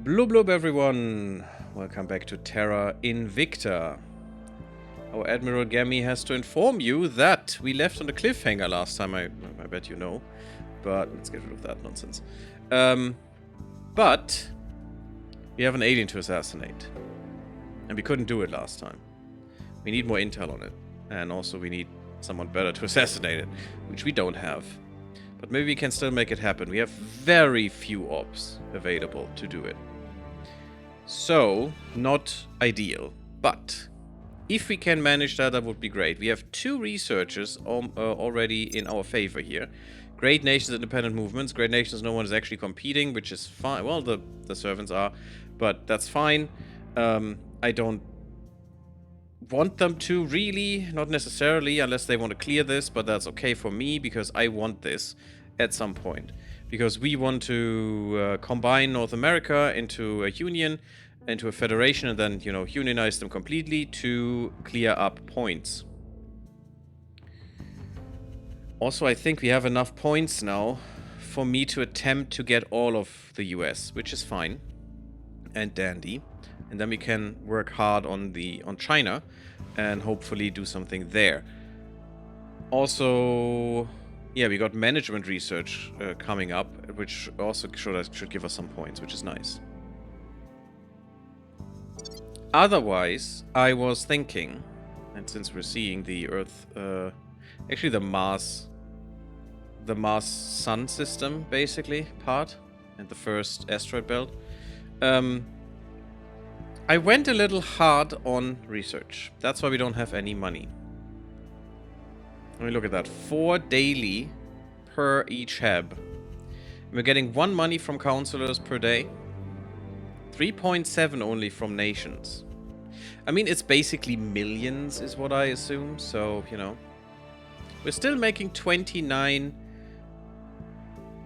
Blub everyone! Welcome back to Terra Invicta. Our Admiral Gammy has to inform you that we left on a cliffhanger last time, I bet you know. But let's get rid of that nonsense. But we have an alien to assassinate. And we couldn't do it last time. We need more intel on it. And also we need someone better to assassinate it, which we don't have. But maybe we can still make it happen. We have very few ops available to do it. So, not ideal. But if we can manage that, that would be great. We have two researchers already in our favor here. Great nations, independent movements. Great nations, no one is actually competing, which is fine. Well, the servants are, but that's fine. I don't want them to, really. Not necessarily, unless they want to clear this, but that's okay for me, because I want this at some point. Because we want to combine North America into a union, into a federation, and then, you know, unionize them completely to clear up points. Also, I think we have enough points now for me to attempt to get all of the US, which is fine and dandy. And then we can work hard on China and hopefully do something there. Also, yeah, we got management research coming up, which also should give us some points, which is nice. Otherwise, I was thinking, and since we're seeing the Earth, actually the Mars Sun system, basically, part, and the first asteroid belt, I went a little hard on research. That's why we don't have any money. Let me look at that. 4 daily per each heb. We're getting 1 money from counselors per day. 3.7 only from nations. I mean, it's basically millions is what I assume. So, you know. We're still making 29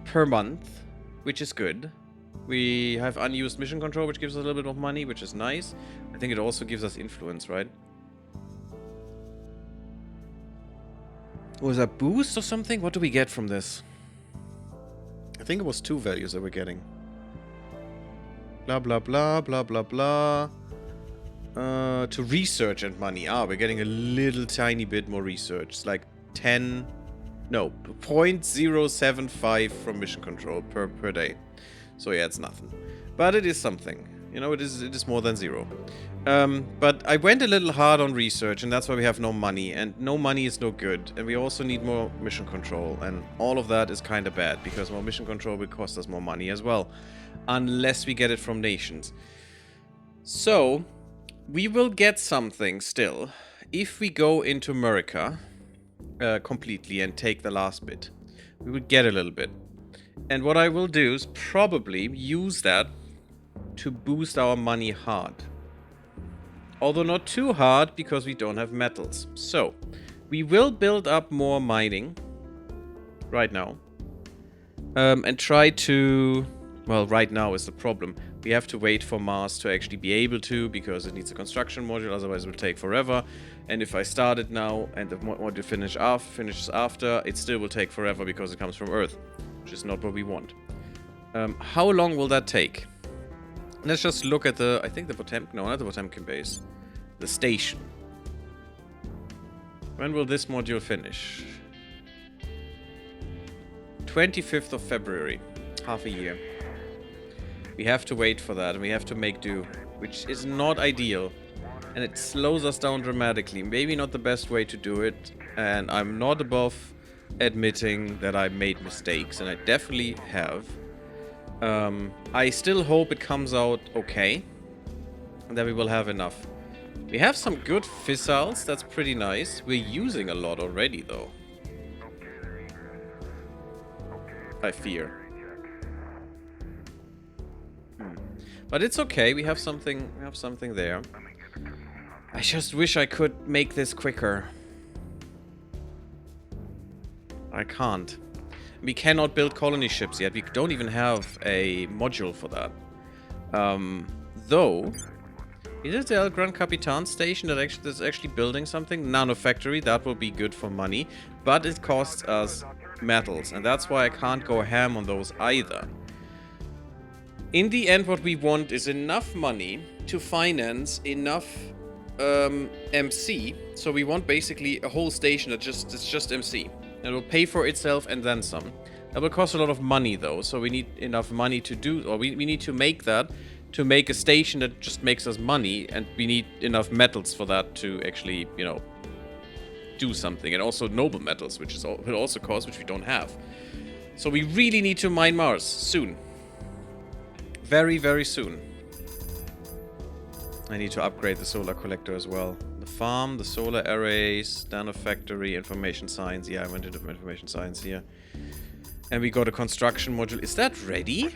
per month, which is good. We have unused mission control, which gives us a little bit of money, which is nice. I think it also gives us influence, right? Was that boost or something? What do we get from this? I think it was 2 values that we're getting. Blah, blah, blah, blah, blah, blah. To research and money. Ah, we're getting a little tiny bit more research. It's like 10... No, 0.075 from mission control per day. So yeah, it's nothing. But it is something. You know, it is more than 0. But I went a little hard on research, and that's why we have no money. And no money is no good. And we also need more mission control. And all of that is kind of bad, because more mission control will cost us more money as well. Unless we get it from nations. So, we will get something still if we go into America completely and take the last bit. We will get a little bit. And what I will do is probably use that to boost our money hard. Although not too hard, because we don't have metals. So, we will build up more mining right now. And try to... Well, right now is the problem. We have to wait for Mars to actually be able to, because it needs a construction module, otherwise it will take forever. And if I start it now and the module finishes after, it still will take forever because it comes from Earth. Which is not what we want. How long will that take? Let's just look at the... I think the Potemkin... No, not the Potemkin base. The station. When will this module finish? 25th of February. Half a year. We have to wait for that, and we have to make do. Which is not ideal. And it slows us down dramatically. Maybe not the best way to do it. And I'm not above admitting that I made mistakes, and I definitely have. I still hope it comes out okay, and that we will have enough. We have some good fissiles, that's pretty nice. We're using a lot already, though. I fear. But it's okay, we have something there. I just wish I could make this quicker. I can't. We cannot build colony ships yet. We don't even have a module for that. Though, is it the El Gran Capitan station that's actually building something? Nanofactory, that will be good for money. But it costs us metals, and that's why I can't go ham on those either. In the end, what we want is enough money to finance enough MC. So we want basically a whole station that it's just MC. It will pay for itself and then some. That will cost a lot of money though, so we need enough money to do, or we need to make that, to make a station that just makes us money, and we need enough metals for that to actually, you know, do something. And also noble metals, which is will also cost, which we don't have. So we really need to mine Mars soon. Very, very soon. I need to upgrade the solar collector as well. The farm, the solar arrays, nano factory, information science. Yeah, I went into information science here. And we got a construction module. Is that ready?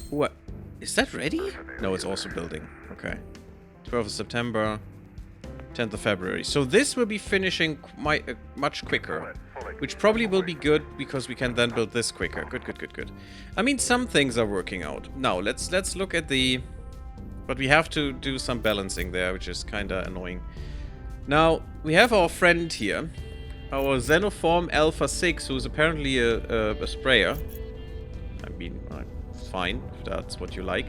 What? Is that ready? No, it's also building. Okay. 12th of September, 10th of February. So this will be finishing much quicker. Which probably will be good, because we can then build this quicker. Good, good, good, good. I mean, some things are working out. Now, let's look at the... But we have to do some balancing there, which is kind of annoying. Now, we have our friend here. Our Xenoform Alpha 6, who's apparently a sprayer. I mean, fine, if that's what you like.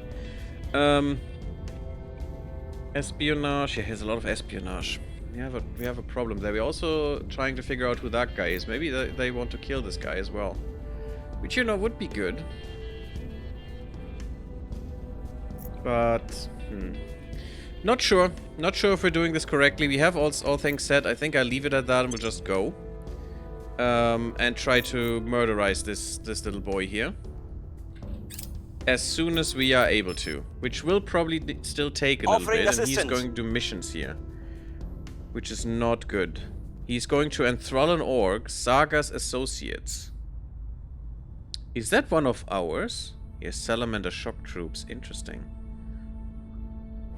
Espionage. Yeah, he has a lot of espionage. We have a problem there. We're also trying to figure out who that guy is. Maybe they want to kill this guy as well. Which, you know, would be good. But, not sure. Not sure if we're doing this correctly. We have all things set. I think I'll leave it at that and we'll just go. And try to murderize this little boy here. As soon as we are able to. Which will probably still take a little bit. And he's going to do missions here. Which is not good. He's going to enthrall an org, Saga's Associates. Is that one of ours? Yes, Salamander Shock Troops. Interesting.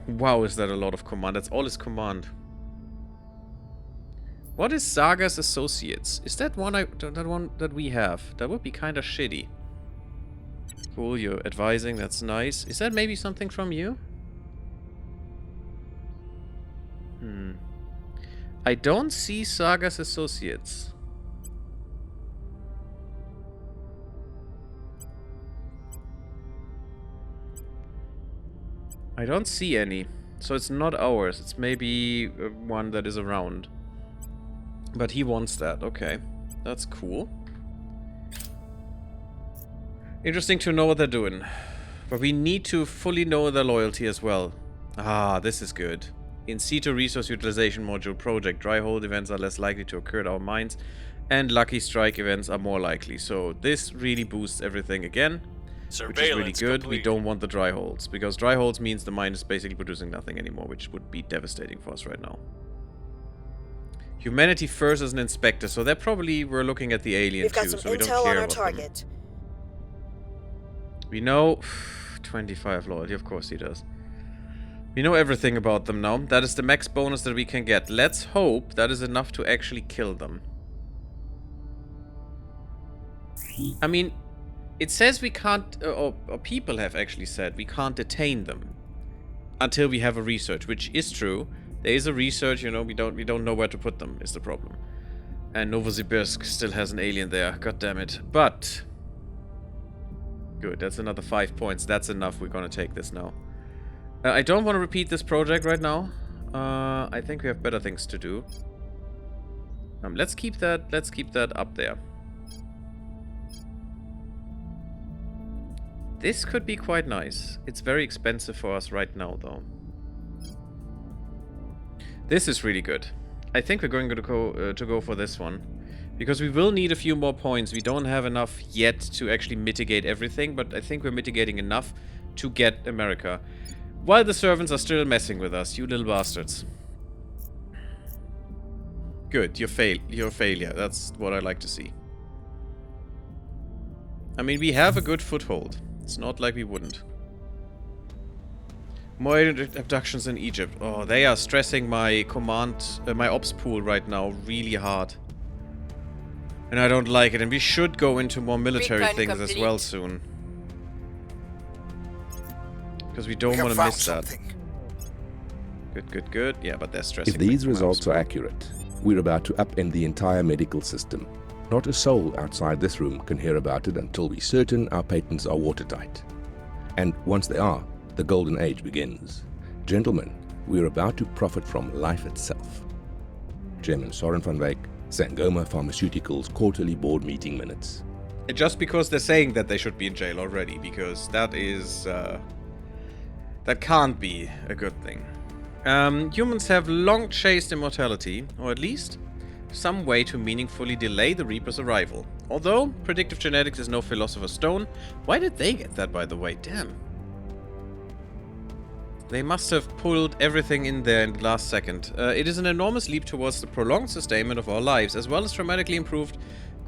Wow, is that a lot of command? That's all his command. What is Saga's Associates? Is that one that we have? That would be kind of shitty. Cool, you're advising. That's nice. Is that maybe something from you? I don't see Saga's Associates. I don't see any. So it's not ours. It's maybe one that is around. But he wants that. Okay. That's cool. Interesting to know what they're doing. But we need to fully know their loyalty as well. Ah, this is good. In situ resource utilization module project, dry hold events are less likely to occur at our mines, and lucky strike events are more likely. So this really boosts everything again, which is really good. Complete. We don't want the dry holds, because dry holds means the mine is basically producing nothing anymore, which would be devastating for us right now. Humanity first as an inspector, so they probably were looking at the alien too, so we don't care about target. Them. We know 25 loyalty, of course he does. We know everything about them now. That is the max bonus that we can get. Let's hope that is enough to actually kill them. I mean, it says we can't, or people have actually said we can't detain them until we have a research, which is true. There is a research, you know, we don't know where to put them, is the problem. And Novosibirsk still has an alien there, god damn it. But good, that's another 5 points. That's enough. We're gonna take this now. I don't want to repeat this project right now. I think we have better things to do. Let's keep that up there. This could be quite nice. It's very expensive for us right now, though. This is really good. I think we're going to go for this one, because we will need a few more points. We don't have enough yet to actually mitigate everything, but I think we're mitigating enough to get America. While the servants are still messing with us, you little bastards. Good, you're a failure. That's what I like to see. I mean, we have a good foothold. It's not like we wouldn't. More abductions in Egypt. Oh, they are stressing my my ops pool right now really hard. And I don't like it. And we should go into more military things as well soon. Because we don't want to miss that. Good, good, good. Yeah, but they're stressing. If these results are accurate, we're about to upend the entire medical system. Not a soul outside this room can hear about it until we're certain our patents are watertight. And once they are, the golden age begins. Gentlemen, we are about to profit from life itself. Chairman Soren van Wyk, Sangoma Pharmaceuticals quarterly board meeting minutes. Just because they're saying that they should be in jail already, because that is, that can't be a good thing. Humans have long chased immortality, or at least some way to meaningfully delay the Reaper's arrival. Although predictive genetics is no philosopher's stone, why did they get that, by the way? Damn. They must have pulled everything in there in the last second. It is an enormous leap towards the prolonged sustainment of our lives, as well as dramatically improved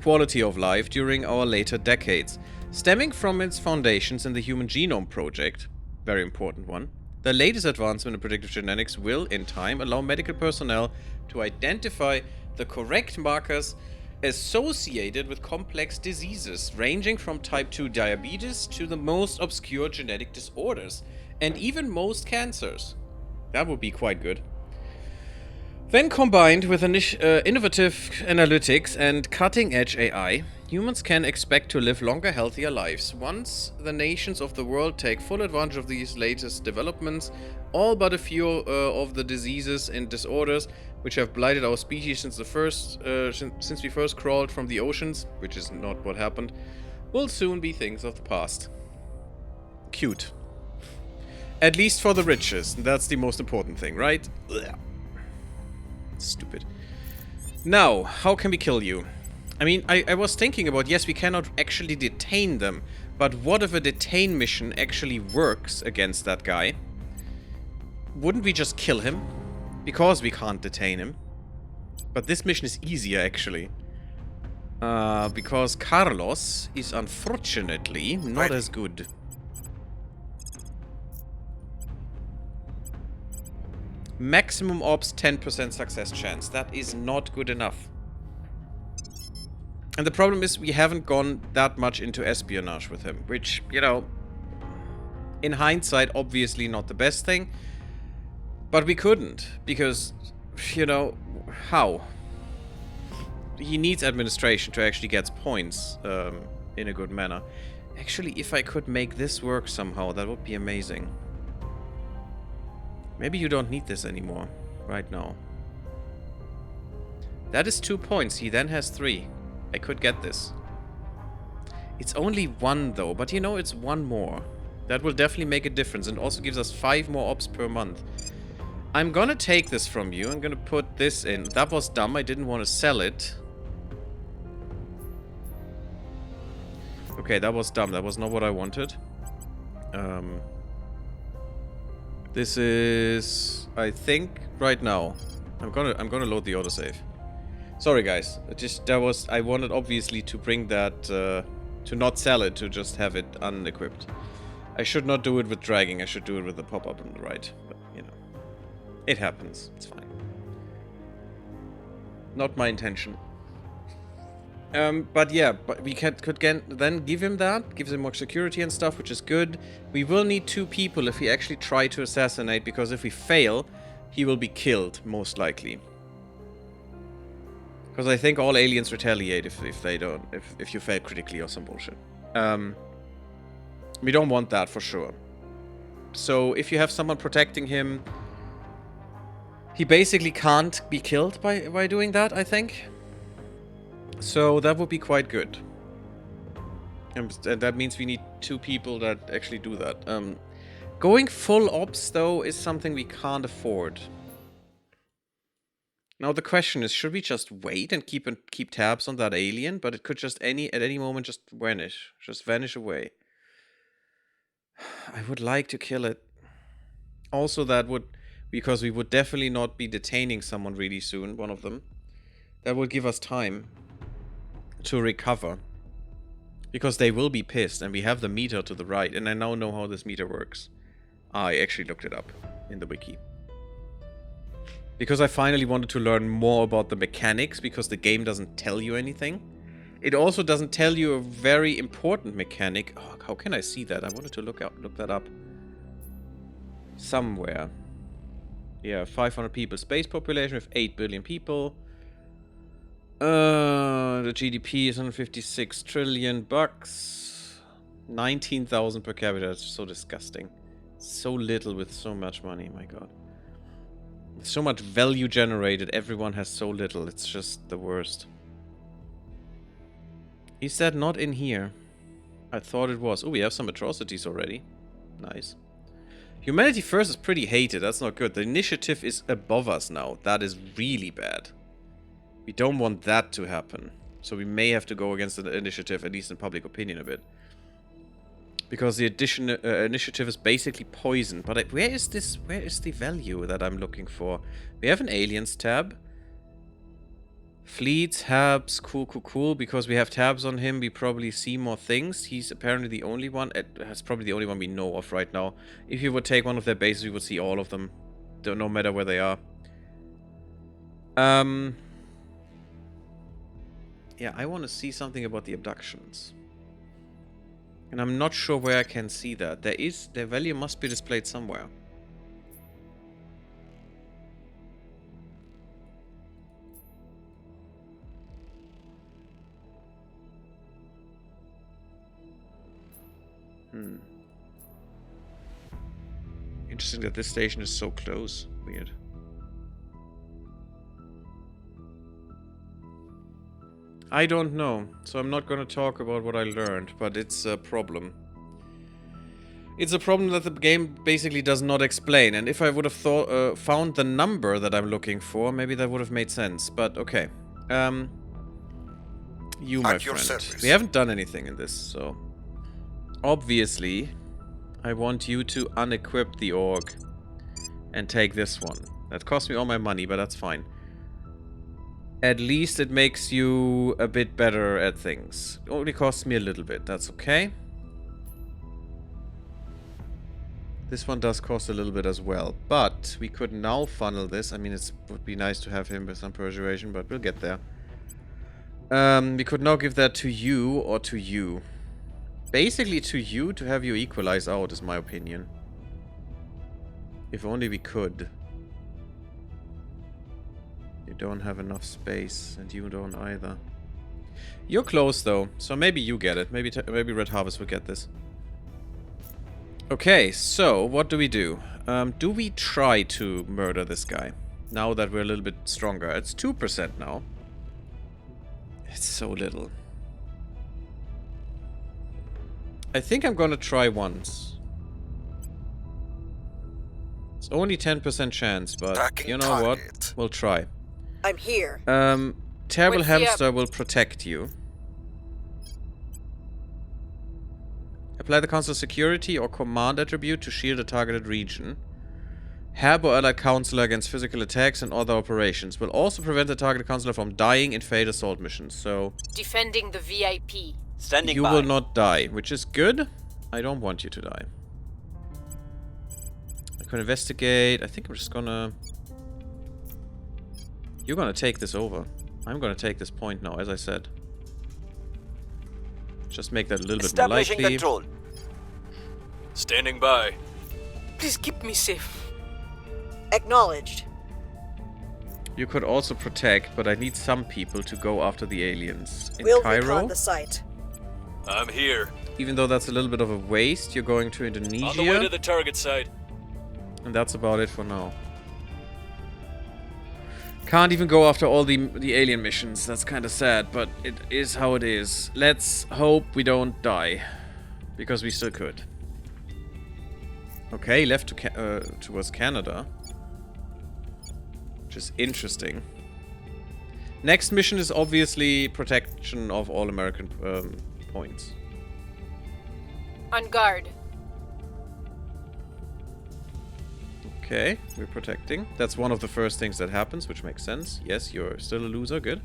quality of life during our later decades. Stemming from its foundations in the Human Genome Project, very important one, the latest advancement in predictive genetics will, in time, allow medical personnel to identify the correct markers associated with complex diseases, ranging from type 2 diabetes to the most obscure genetic disorders, and even most cancers. That would be quite good. Then combined with innovative analytics and cutting-edge AI, humans can expect to live longer, healthier lives. Once the nations of the world take full advantage of these latest developments, all but a few of the diseases and disorders which have blighted our species since we first crawled from the oceans, which is not what happened, will soon be things of the past. Cute. At least for the riches. That's the most important thing, right? Ugh. Stupid. Now, how can we kill you? I mean, I was thinking about, yes, we cannot actually detain them, but what if a detain mission actually works against that guy? Wouldn't we just kill him? Because we can't detain him. But this mission is easier, actually. Because Carlos is unfortunately not as good. Maximum ops 10% success chance. That is not good enough. And the problem is we haven't gone that much into espionage with him, which, you know, in hindsight, obviously not the best thing. But we couldn't, because, you know, how? He needs administration to actually get points in a good manner. Actually, if I could make this work somehow, that would be amazing. Maybe you don't need this anymore, right now. That is 2 points, he then has 3. I could get this. It's only 1 though, but you know, it's 1 more. That will definitely make a difference and also gives us 5 more ops per month. I'm gonna take this from you, I'm gonna put this in. That was dumb, I didn't want to sell it. Okay, that was dumb, that was not what I wanted. This is, I think, right now. I'm gonna load the autosave. Sorry, guys. I wanted obviously to bring that, to not sell it, to just have it unequipped. I should not do it with dragging. I should do it with the pop-up on the right. But you know, it happens. It's fine. Not my intention. But yeah, but we could then give him that, gives him more security and stuff, which is good. We will need 2 people if we actually try to assassinate, because if we fail, he will be killed, most likely. Because I think all aliens retaliate if they don't, if you fail critically or some bullshit. We don't want that for sure. So if you have someone protecting him, he basically can't be killed by doing that, I think. So that would be quite good. And that means we need 2 people that actually do that. Going full ops, though, is something we can't afford. Now the question is, should we just wait and keep tabs on that alien? But it could just at any moment just vanish away. I would like to kill it. Also, that would, because we would definitely not be detaining someone really soon, one of them. That would give us time to recover, because they will be pissed, and we have the meter to the right, and I now know how this meter works. I actually looked it up in the wiki, because I finally wanted to learn more about the mechanics, because the game doesn't tell you anything. It also doesn't tell you a very important mechanic. Oh, how can I see that? I wanted to look that up somewhere. Yeah, 500 people. Space population with 8 billion people. The GDP is 156 trillion bucks. 19,000 per capita. That's so disgusting. So little with so much money, my god. So much value generated, everyone has so little. It's just the worst. Is that not in here? I thought it was. Oh, we have some atrocities already. Nice. Humanity first is pretty hated. That's not good. The initiative is above us now. That is really bad. We don't want that to happen. So we may have to go against the initiative, at least in public opinion a bit. Because the initiative is basically poison. But where is this? Where is the value that I'm looking for? We have an aliens tab. Fleets, tabs, cool. Because we have tabs on him, we probably see more things. He's apparently the only one. That's probably the only one we know of right now. If you would take one of their bases, we would see all of them. No matter where they are. Yeah, I want to see something about the abductions. And I'm not sure where I can see that. Their value must be displayed somewhere. Interesting that this station is so close. Weird. I don't know, so I'm not going to talk about what I learned, but it's a problem. It's a problem that the game basically does not explain, and if I would have found the number that I'm looking for, maybe that would have made sense, but okay. You, my friend. We haven't done anything in this, so... Obviously, I want you to unequip the org and take this one. That cost me all my money, but that's fine. At least it makes you a bit better at things. It only costs me a little bit. That's okay. This one does cost a little bit as well. But we could now funnel this. I mean, it would be nice to have him with some persuasion, but we'll get there. We could now give that to you or to you. Basically to you to have you equalize out, is my opinion. If only we could. You don't have enough space, and you don't either. You're close, though, so maybe you get it. Maybe Red Harvest will get this. Okay, so what do we do? Do we try to murder this guy? Now that we're a little bit stronger. It's 2% now. It's so little. I think I'm gonna try once. It's only 10% chance, but you know what? We'll try. I'm here. Terrible Hamster will protect you. Apply the console security or command attribute to shield a targeted region. Herb or allied counselor against physical attacks and other operations. Will also prevent the targeted counselor from dying in failed assault missions. So... Defending the VIP. Standing you by. will not die, which is good. I don't want you to die. I can investigate. I think I'm just gonna... You're gonna take this over. I'm gonna take this point now, as I said. Just make that a little bit more likely. Establishing control. Standing by. Please keep me safe. Acknowledged. You could also protect, but I need some people to go after the aliens. In We'll Cairo, recon the site. I'm here. even though that's a little bit of a waste, you're going to Indonesia. On the way to the target site. And that's about it for now. Can't even go after all the alien missions. That's kind of sad, but it is how it is. Let's hope we don't die. Because we still could. Okay, left to towards Canada. Which is interesting. Next mission is obviously protection of all American points. On guard. Okay, we're protecting. That's one of the first things that happens, which makes sense. Yes, you're still a loser. Good.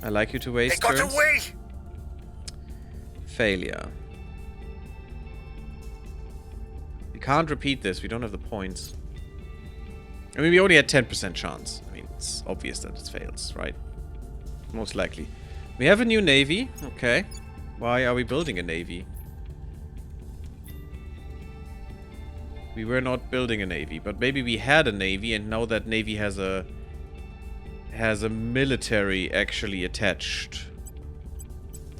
I like you to waste turns. They got away! Failure. We can't repeat this. We don't have the points. I mean, we only had 10% chance. I mean, it's obvious that it fails, right? Most likely. We have a new navy. Okay. Why are we building a navy? We were not building a navy, but maybe we had a navy, and now that navy has a military actually attached.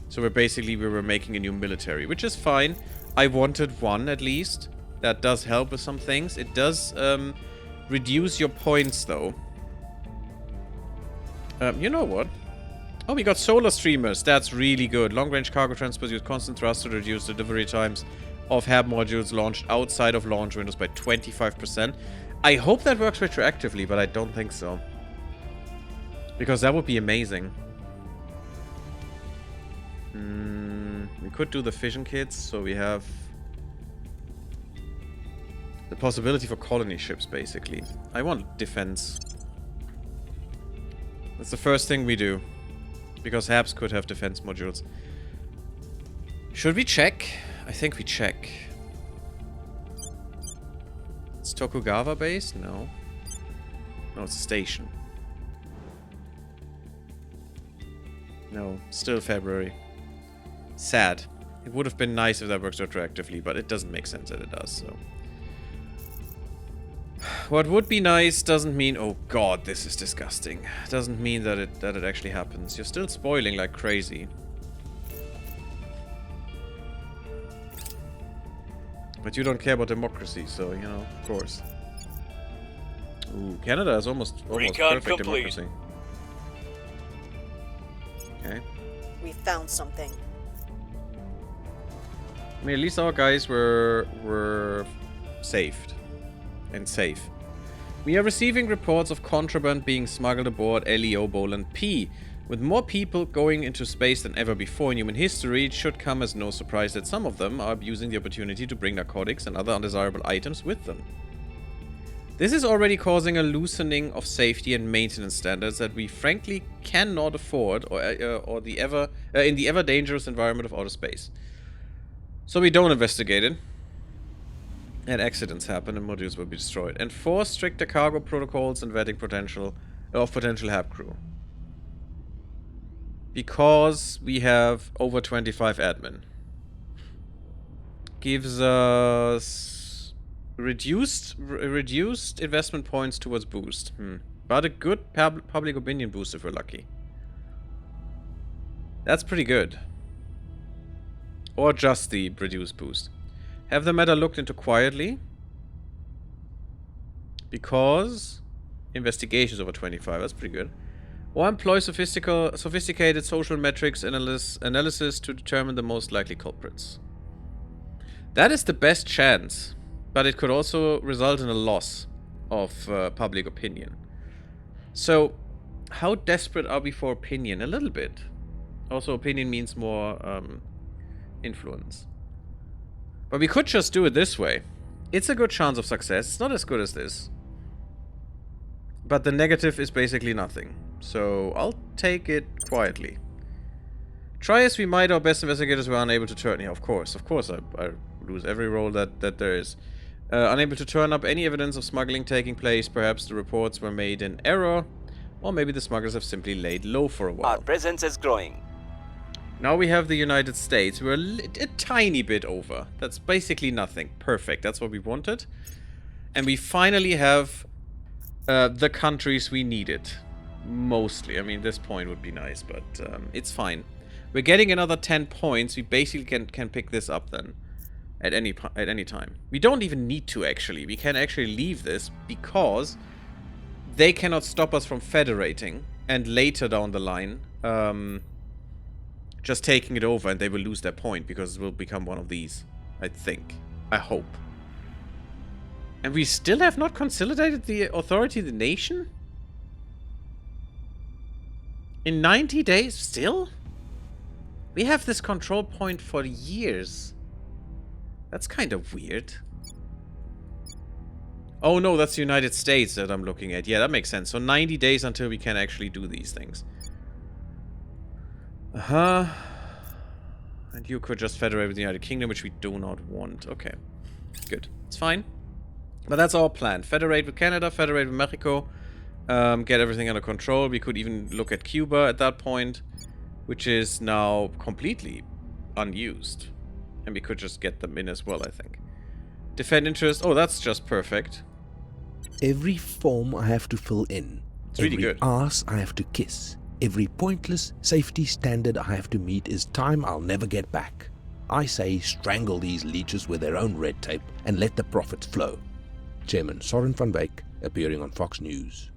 So we were making a new military, which is fine. I wanted one at least. That does help with some things. It does reduce your points though. You know what? Oh, we got solar streamers. That's really good. Long-range cargo transport use constant thrust to reduce delivery times of HAB modules launched outside of launch windows by 25%. I hope that works retroactively, but I don't think so. Because that would be amazing. We could do the fission kits, so we have the possibility for colony ships, basically. I want defense. That's the first thing we do. Because HABs could have defense modules. Should we check? I think we check. It's Tokugawa based? No. No, it's a station. No, still February. Sad. It would have been nice if that works retroactively, but it doesn't make sense that it does, so. What would be nice doesn't mean... Oh god, this is disgusting. Doesn't mean that it actually happens. You're still spoiling like crazy. But you don't care about democracy, so, you know, of course. Ooh, Canada is almost Recon perfect complete. democracy. Okay. We found something. I mean, at least our guys were saved. And safe. We are receiving reports of contraband being smuggled aboard LEO Boland P. With more people going into space than ever before in human history, it should come as no surprise that some of them are abusing the opportunity to bring narcotics and other undesirable items with them. This is already causing a loosening of safety and maintenance standards that we frankly cannot afford in the ever dangerous environment of outer space. So we don't investigate it. And accidents happen and modules will be destroyed. Enforce stricter cargo protocols and vetting potential HAB crew. Because we have over 25 admin. Gives us reduced investment points towards boost. But a good public opinion boost if we're lucky. That's pretty good. Or just the reduced boost. Have the matter looked into quietly. Because investigations over 25, that's pretty good. Or employ sophisticated social metrics analysis to determine the most likely culprits. That is the best chance, but it could also result in a loss of public opinion. So, how desperate are we for opinion? A little bit. Also, opinion means more influence. But we could just do it this way. It's a good chance of success. It's not as good as this. But the negative is basically nothing. So I'll take it quietly. Try as we might, our best investigators were unable to turn... Yeah, of course. Of course I lose every roll that there is. Unable to turn up any evidence of smuggling taking place. Perhaps the reports were made in error. Or maybe the smugglers have simply laid low for a while. Our presence is growing. Now we have the United States. We're a tiny bit over. That's basically nothing. Perfect. That's what we wanted. And we finally have the countries we needed. Mostly. I mean, this point would be nice, but it's fine. We're getting another 10 points. We basically can pick this up then. At any time. We don't even need to, actually. We can actually leave this because they cannot stop us from federating. And later down the line... just taking it over and they will lose their point because it will become one of these. I think. I hope. And we still have not consolidated the authority of the nation? In 90 days? Still? We have this control point for years. That's kind of weird. Oh no, that's the United States that I'm looking at. Yeah, that makes sense. So 90 days until we can actually do these things. And you could just federate with the United Kingdom, which we do not want. Okay. Good. It's fine. But that's our plan. Federate with Canada, federate with Mexico. Get everything under control. We could even look at Cuba at that point, which is now completely unused. And we could just get them in as well, I think. Defend interest. Oh, that's just perfect. Every form I have to fill in. It's really every good. ass I have to kiss. Every pointless safety standard I have to meet is time I'll never get back. I say strangle these leeches with their own red tape and let the profits flow. Chairman Soren van Wyk, appearing on Fox News.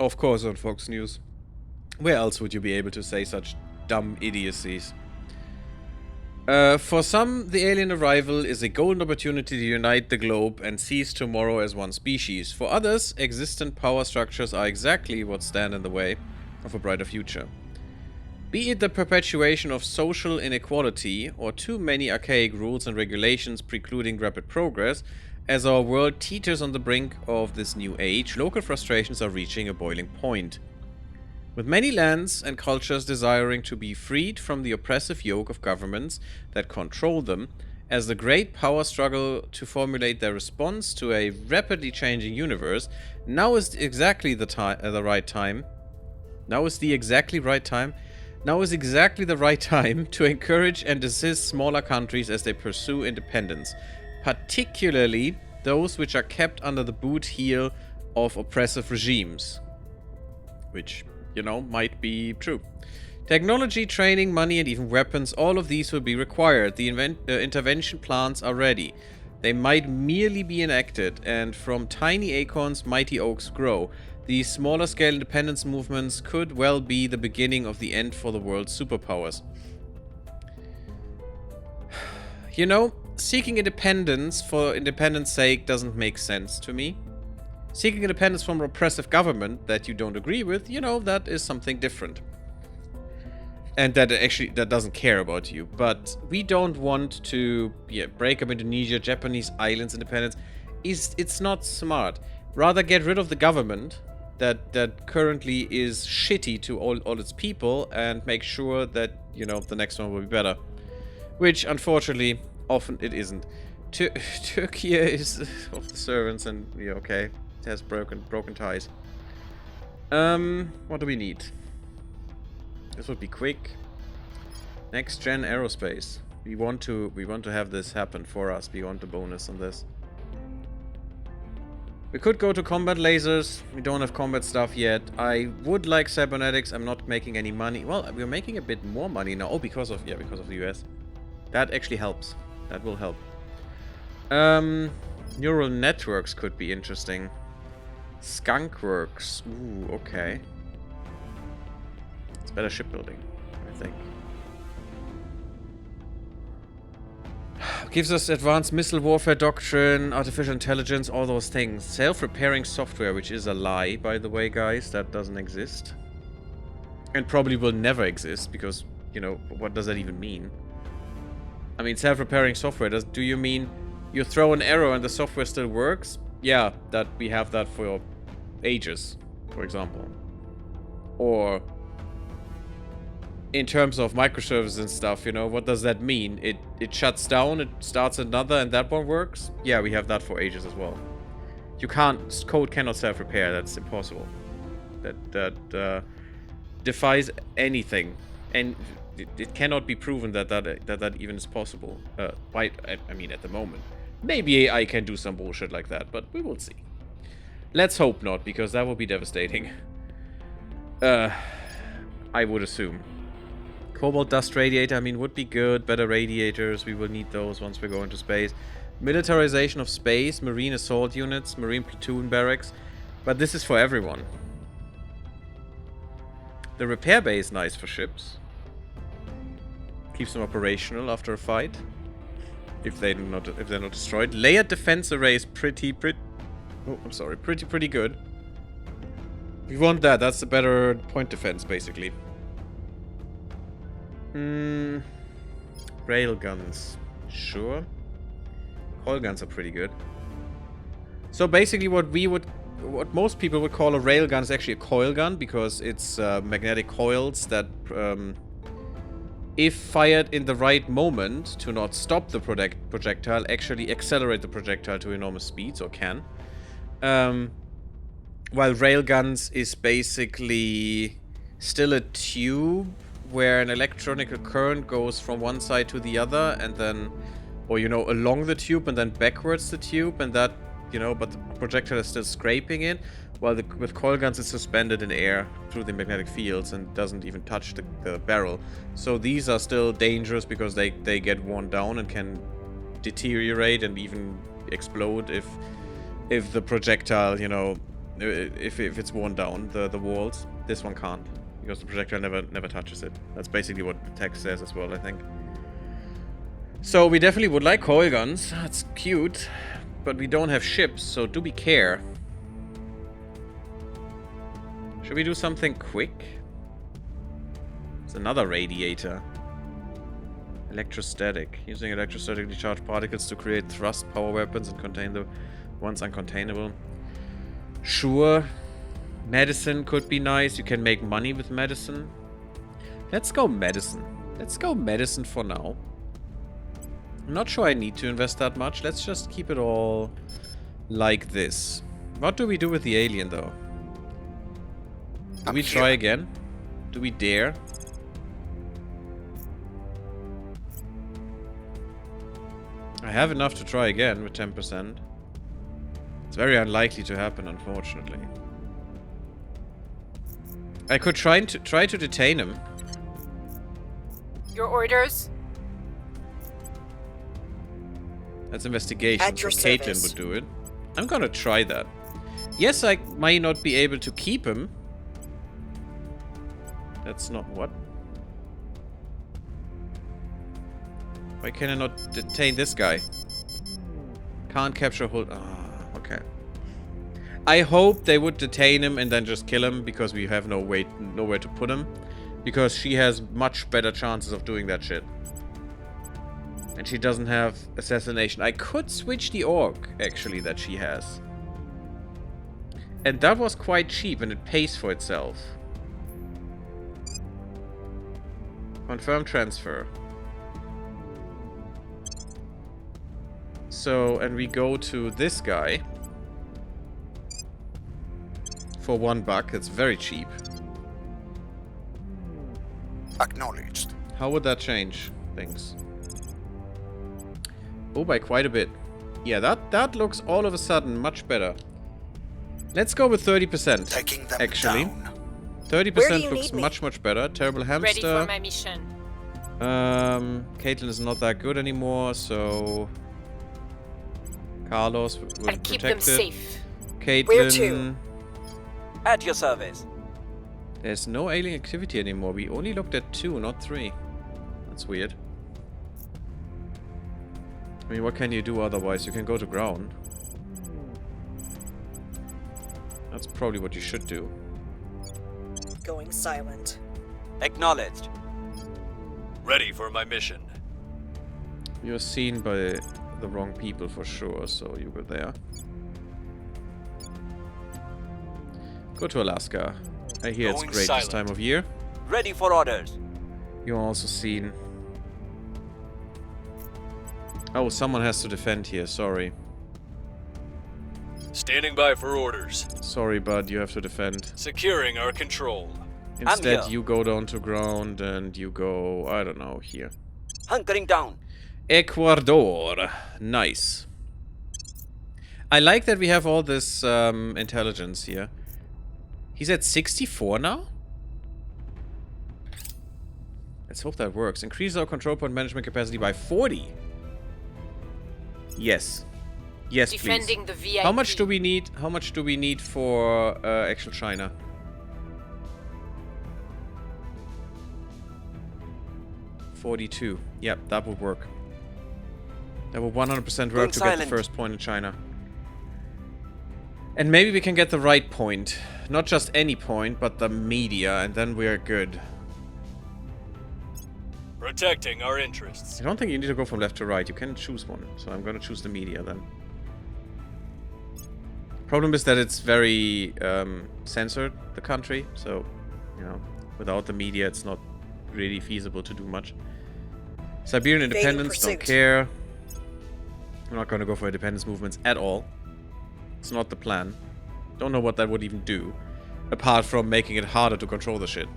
Of course on Fox News. Where else would you be able to say such dumb idiocies? For some, the alien arrival is a golden opportunity to unite the globe and seize tomorrow as one species. For others, existent power structures are exactly what stand in the way of a brighter future. Be it the perpetuation of social inequality or too many archaic rules and regulations precluding rapid progress, as our world teeters on the brink of this new age, local frustrations are reaching a boiling point. With many lands and cultures desiring to be freed from the oppressive yoke of governments that control them, as the great power struggle to formulate their response to a rapidly changing universe, now is exactly the right time to encourage and assist smaller countries as they pursue independence, particularly those which are kept under the boot heel of oppressive regimes. Which, might be true. Technology, training, money, and even weapons, all of these will be required. The intervention plans are ready. They might merely be enacted, and from tiny acorns, mighty oaks grow. These smaller scale independence movements could well be the beginning of the end for the world's superpowers. Seeking independence for independence sake doesn't make sense to me. Seeking independence from an oppressive government that you don't agree with, that is something different. And that doesn't care about you. But we don't want to break up Indonesia, Japanese islands independence. It's not smart. Rather get rid of the government that currently is shitty to all its people and make sure that, the next one will be better. Which, unfortunately, often it isn't. Turkey is of the servants and, okay. It has broken ties. What do we need? This would be quick. Next gen aerospace. We want to have this happen for us. We want the bonus on this. We could go to combat lasers. We don't have combat stuff yet. I would like cybernetics. I'm not making any money. Well, we're making a bit more money now. Oh, because of the US. That actually helps. That will help. Neural networks could be interesting. Skunkworks. Ooh, okay. It's better shipbuilding, I think. Gives us advanced missile warfare doctrine, artificial intelligence, all those things. Self-repairing software, which is a lie, by the way, guys. That doesn't exist. And probably will never exist, because, what does that even mean? I mean, self-repairing software, do you mean you throw an arrow and the software still works? Yeah, that we have that for ages, for example. Or in terms of microservices and stuff, what does that mean? It shuts down, it starts another, and that one works? Yeah, we have that for ages as well. Code cannot self-repair, that's impossible. That defies anything. And it cannot be proven that even is possible. I mean, at the moment. Maybe AI can do some bullshit like that, but we will see. Let's hope not, because that would be devastating. I would assume. Cobalt dust radiator, would be good. Better radiators, we will need those once we go into space. Militarization of space, marine assault units, marine platoon barracks. But this is for everyone. The repair bay is nice for ships. Keeps them operational after a fight. If they're not destroyed. Layered defense array is pretty good. We want that. That's a better point defense, basically. Railguns. Sure. Coil guns are pretty good. So basically what most people would call a railgun is actually a coil gun, because it's magnetic coils that if fired in the right moment to not stop the projectile, actually accelerate the projectile to enormous speeds, or can. While railguns is basically still a tube where an electrical current goes from one side to the other, and then, or along the tube and then backwards the tube, and that, but the projectile is still scraping it. While with coil guns it's suspended in air through the magnetic fields and doesn't even touch the barrel. So these are still dangerous because they get worn down and can deteriorate and even explode if the projectile, you know, if it's worn down, the walls. This one can't, because the projectile never touches it. That's basically what the text says as well, I think. So we definitely would like coil guns. That's cute. But we don't have ships, so do we care? Should we do something quick? It's another radiator. Electrostatic. Using electrostatically charged particles to create thrust power weapons and contain the ones uncontainable. Sure. Medicine could be nice. You can make money with medicine. Let's go medicine. Let's go medicine for now. I'm not sure I need to invest that much. Let's just keep it all like this. What do we do with the alien, though? Do we try again? Do we dare? I have enough to try again with 10%. It's very unlikely to happen, unfortunately. I could try to detain him. Your orders? That's investigation, At your so Caitlin service. would do it. I'm gonna try that. Yes, I might not be able to keep him. That's not what? Why can I not detain this guy? Can't capture hold. Ah, okay. I hope they would detain him and then just kill him because we have nowhere to put him. Because she has much better chances of doing that shit. And she doesn't have assassination. I could switch the orc, actually, that she has. And that was quite cheap and it pays for itself. Confirm transfer. So, and we go to this guy. For $1. It's very cheap. Acknowledged. How would that change things? Oh, by quite a bit. Yeah, that looks all of a sudden much better. Let's go with 30%. Taking them actually. down. 30% looks much better. Terrible Ready hamster. for my mission. Caitlin is not that good anymore, so Carlos will I'll keep them protect it. safe. Where Caitlin. to? At your service. There's no alien activity anymore. We only looked at 2, not 3. That's weird. I mean, what can you do otherwise? You can go to ground. That's probably what you should do. Going silent. Acknowledged. Ready for my mission. You're seen by the wrong people for sure, so you go there. Go to Alaska. I hear it's Going great silent. this time of year. Ready for orders. You're also seen. Oh, someone has to defend here, sorry. Standing by for orders. Sorry, bud, you have to defend. Securing our control. Instead, here. you go down to ground and you go, I don't know, here. Hunkering down. Ecuador. Nice. I like that we have all this intelligence here. He's at 64 now? Let's hope that works. Increase our control point management capacity by 40. Yes. Yes, Defending please. the VIP. How much do we need? How much do we need for actual China? $42. Yep, that would work. That will 100% work to get the first point in China. And maybe we can get the right point. Not just any point, but the media, and then we're good. Protecting our interests. I don't think you need to go from left to right. You can choose one. So I'm going to choose the media then. Problem is that it's very censored, the country. So, you know, without the media, it's not really feasible to do much. Siberian independence, don't care. I'm not going to go for independence movements at all. It's not the plan. Don't know what that would even do. Apart from making it harder to control the shit.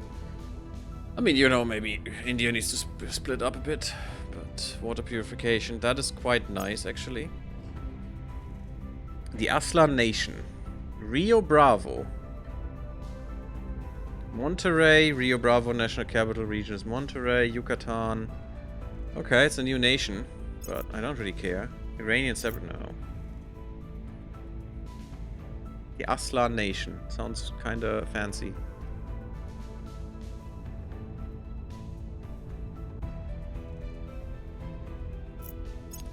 I mean, you know, maybe India needs to split up a bit. But water purification, that is quite nice, actually. The Aslan Nation. Rio Bravo. Monterrey, Rio Bravo National Capital Region is Monterrey, Yucatan. Okay, it's a new nation, but I don't really care. Iranian separate, no. The Aslan Nation. Sounds kinda fancy.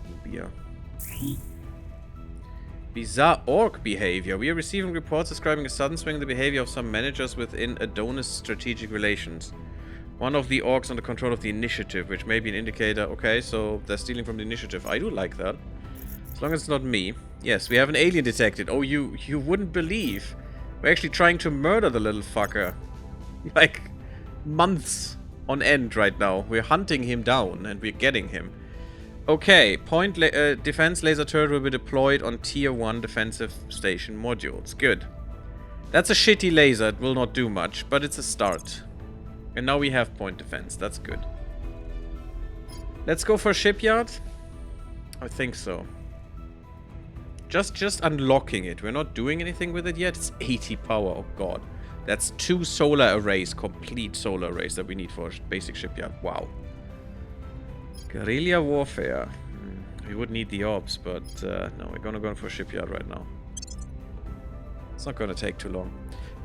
Nubia. Bizarre orc behavior. We are receiving reports describing a sudden swing in the behavior of some managers within Adonis strategic relations. One of the orcs under control of the initiative, which may be an indicator. Okay, so they're stealing from the initiative. I do like that. As long as it's not me. Yes, we have an alien detected. Oh, you wouldn't believe. We're actually trying to murder the little fucker. Like, months on end right now. We're hunting him down, and we're getting him. Okay, defense laser turret will be deployed on tier 1 defensive station modules. Good. That's a shitty laser. It will not do much, but it's a start. And now we have point defense. That's good. Let's go for shipyard. I think so. Just unlocking it. We're not doing anything with it yet. It's 80 power. Oh god. That's 2 solar arrays, complete solar arrays that we need for basic shipyard. Wow. Guerrilla warfare. We would need the orbs, but no, we're gonna go for shipyard right now. It's not gonna take too long.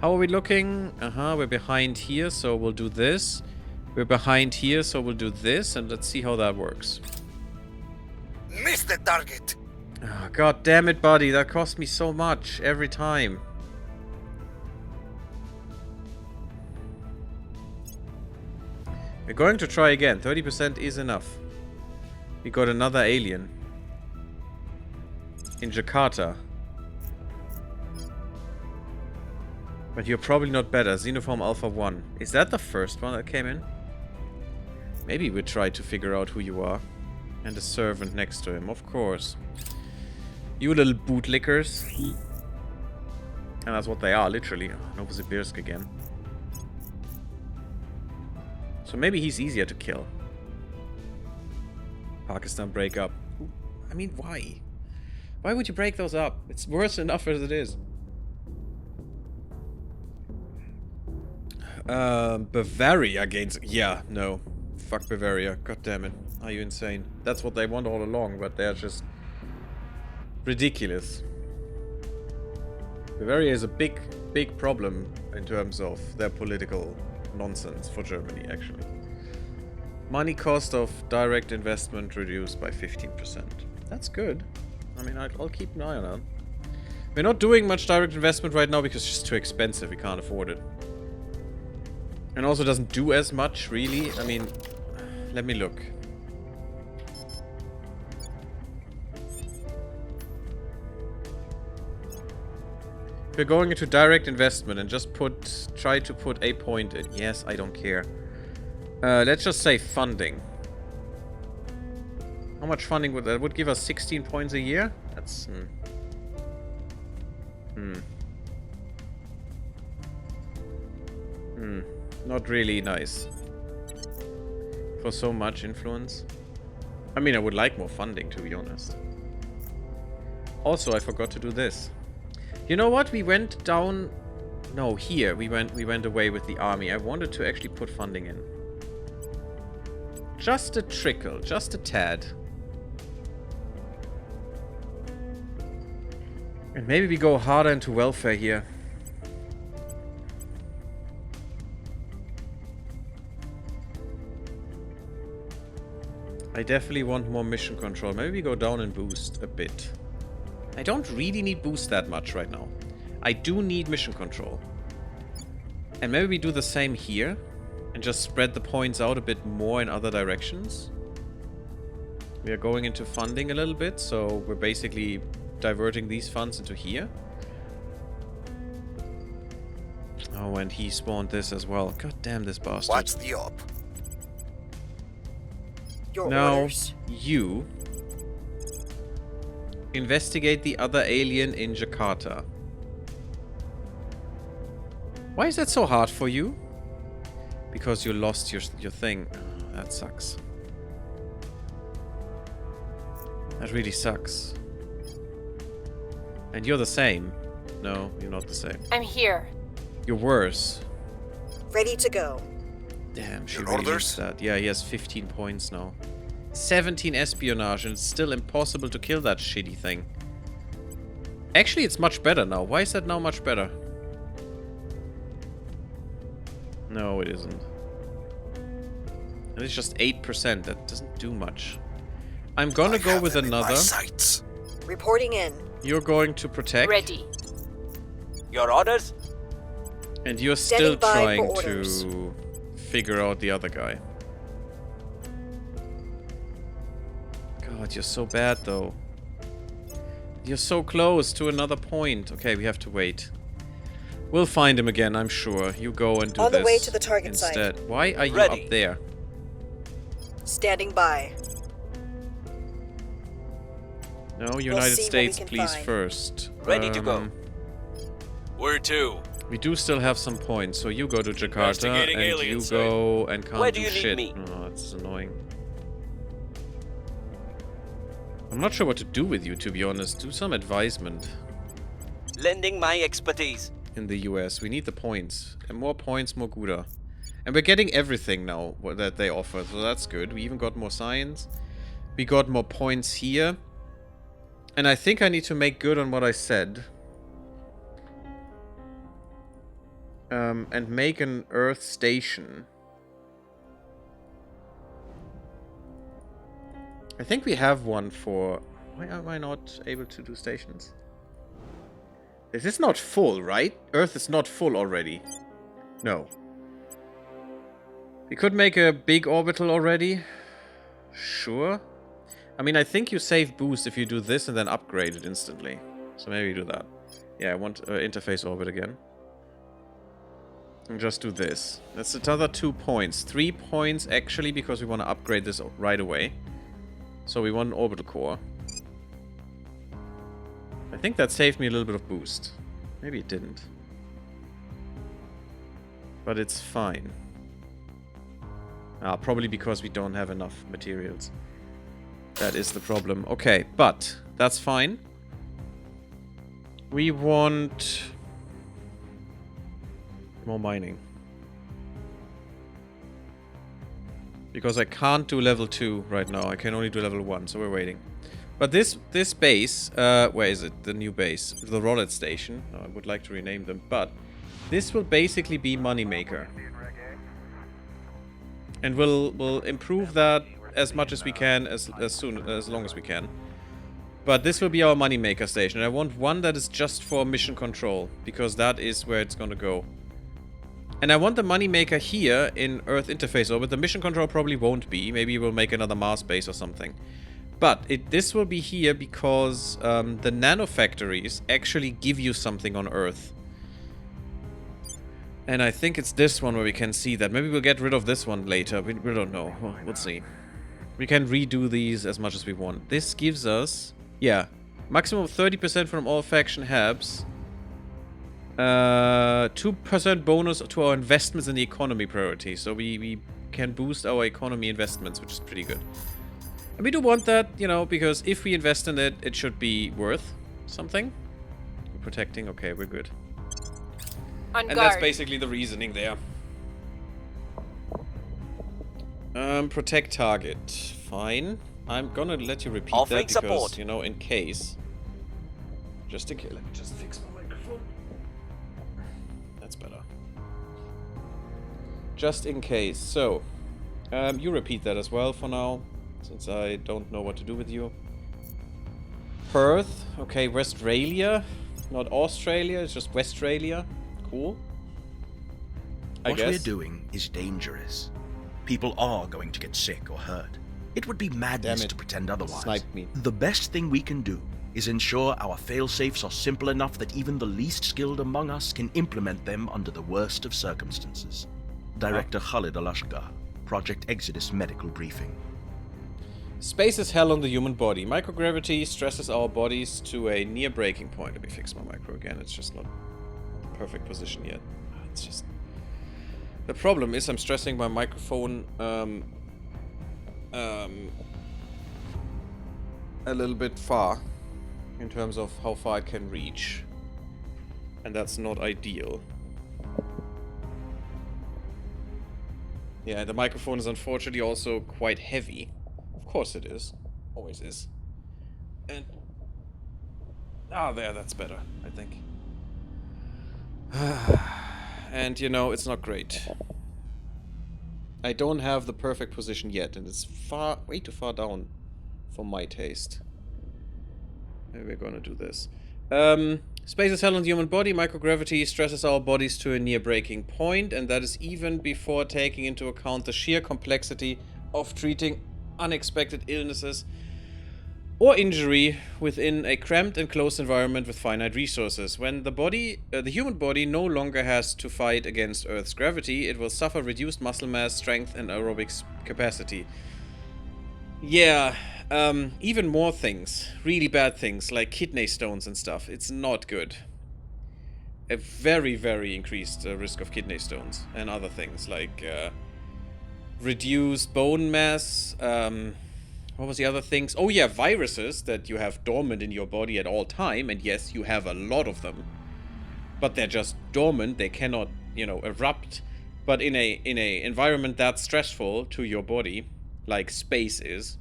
How are we looking? We're behind here, so we'll do this. We're behind here, so we'll do this, and let's see how that works. Miss the target. Oh, god damn it, buddy. That cost me so much every time. We're going to try again. 30% is enough. We got another alien. In Jakarta. But you're probably not better. Xenoform Alpha 1. Is that the first one that came in? Maybe we'll try to figure out who you are. And a servant next to him, of course. You little bootlickers. And that's what they are, literally. Oh, Novosibirsk again. So maybe he's easier to kill. Pakistan breakup. I mean, why? Why would you break those up? It's worse enough as it is. Bavaria against... Yeah, no. Fuck Bavaria. God damn it. Are you insane? That's what they want all along, but they're just... ridiculous. Bavaria is a big problem in terms of their political nonsense for Germany, actually. Money cost of direct investment reduced by 15%. That's good. I mean, I'll keep an eye on that. We're not doing much direct investment right now because it's just too expensive. We can't afford it. And also doesn't do as much, really. I mean, let me look. We're going into direct investment and just try to put a point in. Yes, I don't care. Let's just say funding. How much funding would that? Would give us 16 points a year? That's... Not really nice. For so much influence. I mean, I would like more funding, to be honest. Also, I forgot to do this. You know what? We went down... No, here. We went away with the army. I wanted to actually put funding in. Just a trickle. Just a tad. And maybe we go harder into welfare here. I definitely want more mission control. Maybe we go down and boost a bit. I don't really need boost that much right now. I do need mission control. And maybe we do the same here. And just spread the points out a bit more in other directions. We are going into funding a little bit. So we're basically diverting these funds into here. Oh, and he spawned this as well. God damn this bastard. What's the op? Your Now, orders. you investigate the other alien in Jakarta. Why is that so hard for you? Because you lost your thing. Oh, that sucks. That really sucks. And you're the same. No, you're not the same. I'm here. You're worse. Ready to go. Damn, she Your really needs orders? that. Yeah, he has 15 points now. 17 espionage, and it's still impossible to kill that shitty thing. Actually, it's much better now. Why is that now much better? No, it isn't. And it's just 8%. That doesn't do much. I'm gonna I go have with them in my another. sights. Reporting in. You're going to protect. Ready. Your orders? And you're still Standing by trying for orders. to figure out the other guy. God, you're so bad though. You're so close to another point. Okay, we have to wait. We'll find him again, I'm sure. You go and do On this the way to the target site. instead. Why are you Ready. up there? Standing by. No, United see what we States, can please find. first. Ready to go. Where to? We do still have some points, so you go to Jakarta Investigating and alien you site. go and can't Where do do you need shit. me? Oh, that's annoying. I'm not sure what to do with you, to be honest. Do some advisement Lending my expertise. in the US. We need the points. And more points, more Gouda. And we're getting everything now that they offer, so that's good. We even got more science. We got more points here. And I think I need to make good on what I said. And make an Earth station. I think we have one for... Why am I not able to do stations? This is not full, right? Earth is not full already. No. We could make a big orbital already. Sure. I mean, I think you save boost if you do this and then upgrade it instantly. So maybe do that. Yeah, I want interface orbit again. And just do this. That's another 2 points. 3 points actually because we want to upgrade this right away. So we want an orbital core. I think that saved me a little bit of boost. Maybe it didn't. But it's fine. Probably because we don't have enough materials. That is the problem. Okay, but that's fine. We want more mining. Because I can't do level 2 right now. I can only do level 1, so we're waiting. But this base, where is it? The new base. The Rollet Station. I would like to rename them, but this will basically be Moneymaker. And we'll improve that as much as we can, as long as we can. But this will be our Moneymaker station. And I want one that is just for mission control, because that is where it's gonna go. And I want the Moneymaker here in Earth interface orbit. The mission control probably won't be. Maybe we'll make another Mars base or something. But this will be here because the nanofactories actually give you something on Earth. And I think it's this one where we can see that. Maybe we'll get rid of this one later. We don't know. We'll see. We can redo these as much as we want. This gives us, yeah, maximum of 30% from all faction habs. 2% bonus to our investments in the economy priority. So we can boost our economy investments, which is pretty good. And we do want that, you know, because if we invest in it, it should be worth something. We're protecting, okay, we're good. On And guard. that's basically the reasoning there. Protect target. Fine. I'm gonna let you repeat Offering that because, support. you know, in case. Just in case. Let me just fix my microphone. That's better. Just in case. So, you repeat that as well for now, since I don't know what to do with you. Perth. Okay, Westralia. Not Australia, it's just Westralia. Cool. I What guess. we're doing is dangerous. People are going to get sick or hurt. It would be madness Damn it. to pretend otherwise. Sniped me. The best thing we can do is ensure our failsafes are simple enough that even the least skilled among us can implement them under the worst of circumstances. Director Khalid Alashgar, Project Exodus Medical Briefing. Space is hell on the human body. Microgravity stresses our bodies to a near breaking point. Let me fix my micro again. It's just not the perfect position yet. It's just... The problem is I'm stressing my microphone a little bit far in terms of how far it can reach. And that's not ideal. Yeah, the microphone is unfortunately also quite heavy. Of course it is. Always is. And... ah, there, that's better, I think. And, you know, it's not great. I don't have the perfect position yet, and it's way too far down for my taste. Maybe we're gonna do this. Space is hell on the human body. Microgravity stresses our bodies to a near breaking point, and that is even before taking into account the sheer complexity of treating unexpected illnesses or injury within a cramped and closed environment with finite resources. When the human body no longer has to fight against Earth's gravity, it will suffer reduced muscle mass, strength, and aerobic capacity. Yeah, even more things. Really bad things, like kidney stones and stuff. It's not good. A very, very increased risk of kidney stones and other things, like reduced bone mass, what was the other things? Oh yeah, viruses that you have dormant in your body at all time, and yes, you have a lot of them. But they're just dormant, they cannot, you know, erupt. But in a environment that's stressful to your body, like space is,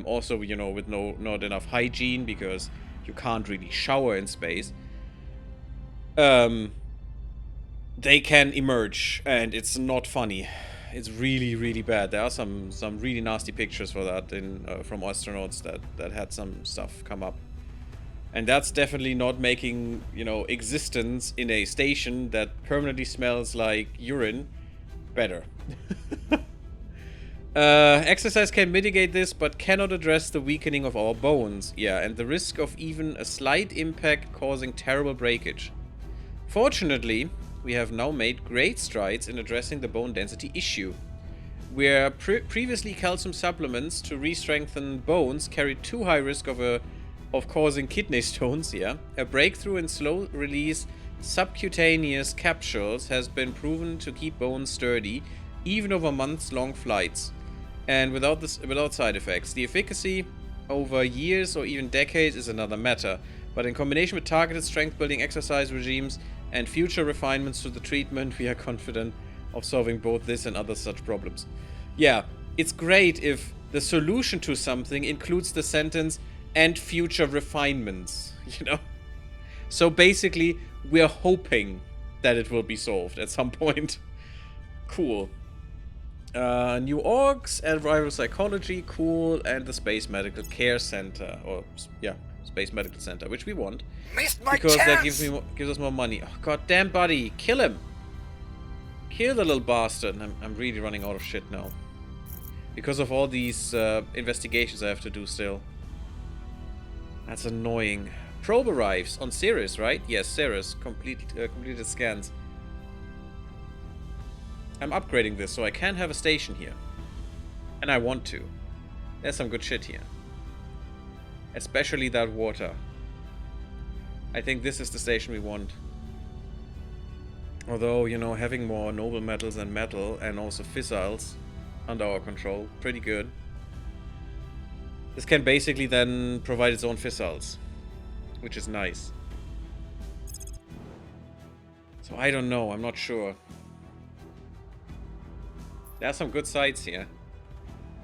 also, you know, with not enough hygiene, because you can't really shower in space, they can emerge, and it's not funny. It's really, really bad. There are some really nasty pictures for that from astronauts that had some stuff come up. And that's definitely not making, you know, existence in a station that permanently smells like urine better. Exercise can mitigate this, but cannot address the weakening of our bones. Yeah, and the risk of even a slight impact causing terrible breakage. Fortunately, we have now made great strides in addressing the bone density issue. Where previously calcium supplements to re-strengthen bones carried too high risk of causing kidney stones, yeah, a breakthrough in slow-release subcutaneous capsules has been proven to keep bones sturdy, even over months-long flights, and without side effects. The efficacy over years or even decades is another matter, but in combination with targeted strength-building exercise regimes and future refinements to the treatment, we are confident of solving both this and other such problems. Yeah, it's great if the solution to something includes the sentence, and future refinements, you know? So basically, we're hoping that it will be solved at some point. Cool. New orgs, and rival psychology, cool, and the Space Medical Care Center, or, yeah, Space Medical Center, which we want. Missed my Because that chance! gives us more money. Oh, goddamn, buddy, kill him! Kill the little bastard. I'm really running out of shit now. Because of all these investigations I have to do still. That's annoying. Probe arrives on Ceres, right? Yes, Ceres. Completed scans. I'm upgrading this so I can have a station here. And I want to. There's some good shit here. Especially that water. I think this is the station we want. Although, you know, having more noble metals and metal and also fissiles under our control, pretty good. This can basically then provide its own fissiles, which is nice. So I don't know, I'm not sure. There are some good sides here.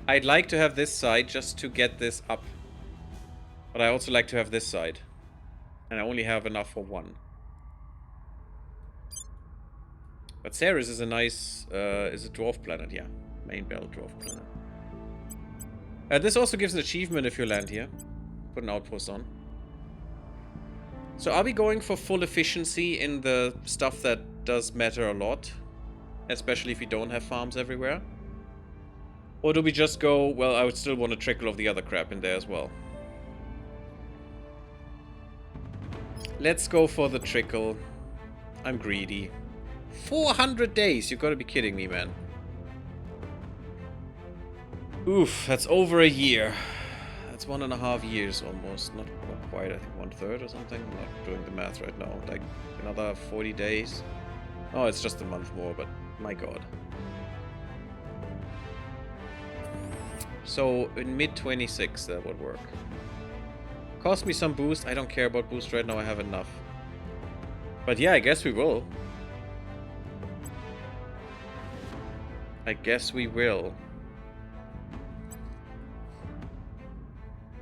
I'd like to have this side just to get this up. But I also like to have this side. And I only have enough for one. But Ceres is a nice, is a dwarf planet, yeah. Main belt dwarf planet. This also gives an achievement if you land here. Put an outpost on. So are we going for full efficiency in the stuff that does matter a lot? Especially if we don't have farms everywhere? Or do we just go, well, I would still want a trickle of the other crap in there as well. Let's go for the trickle. I'm greedy. 400 days! You gotta be kidding me, man. Oof, that's over a year. That's 1.5 years almost. Not quite, I think 1/3 or something. I'm not doing the math right now. Like, another 40 days. Oh, it's just a month more, but my god. So, in mid-26, that would work. Cost me some boost. I don't care about boost right now. I have enough. But yeah, I guess we will. I guess we will.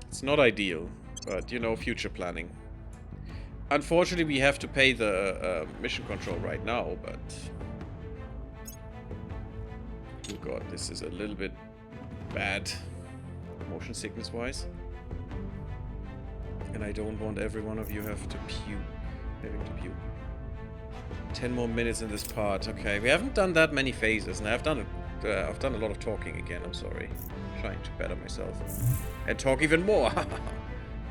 It's not ideal, but you know, future planning. Unfortunately, we have to pay the mission control right now, but... Oh god, this is a little bit bad, motion sickness-wise. And I don't want every one of you having to puke. 10 more minutes in this part. Okay, we haven't done that many phases, and I've done a lot of talking again. I'm sorry. I'm trying to better myself and talk even more.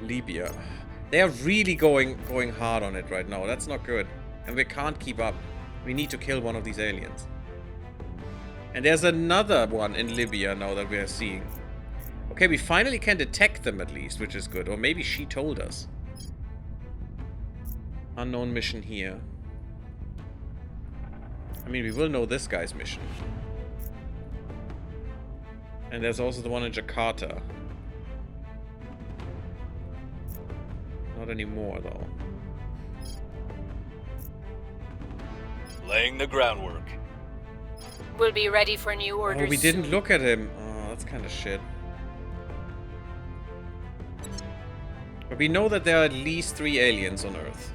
Libya. They are really going hard on it right now. That's not good, and we can't keep up. We need to kill one of these aliens. And there's another one in Libya now that we are seeing. Okay, we finally can detect them at least, which is good. Or maybe she told us. Unknown mission here. I mean, we will know this guy's mission. And there's also the one in Jakarta. Not anymore, though. Laying the groundwork. We'll be ready for new orders. Oh, we didn't soon. look at him. Oh, that's kind of shit. But we know that there are at least 3 aliens on Earth.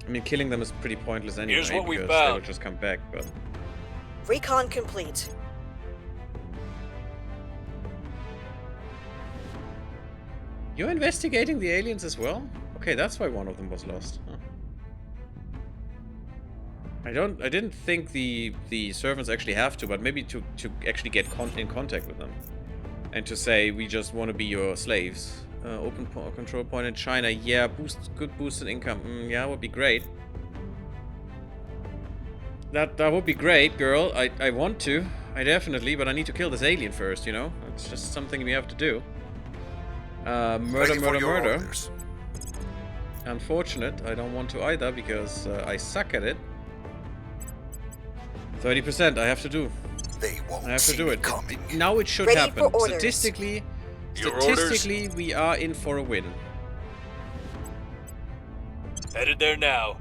I mean, killing them is pretty pointless anyway, Here's what we because they will found. just come back, but... Recon complete. You're investigating the aliens as well? Okay, that's why one of them was lost. Huh. I didn't think the servants actually have to, but maybe to actually get in contact with them. And to say, we just want to be your slaves. Open control point in China. Yeah, good boost in income. Yeah, would be great. That would be great, girl. I want to. I definitely, but I need to kill this alien first, you know? It's just something we have to do. Murder. Unfortunate. I don't want to either, because I suck at it. 30%, I have to do. They won't I have to see do me it. coming. Now it should Ready happen. for orders. Statistically, we are in for a win. Headed there now.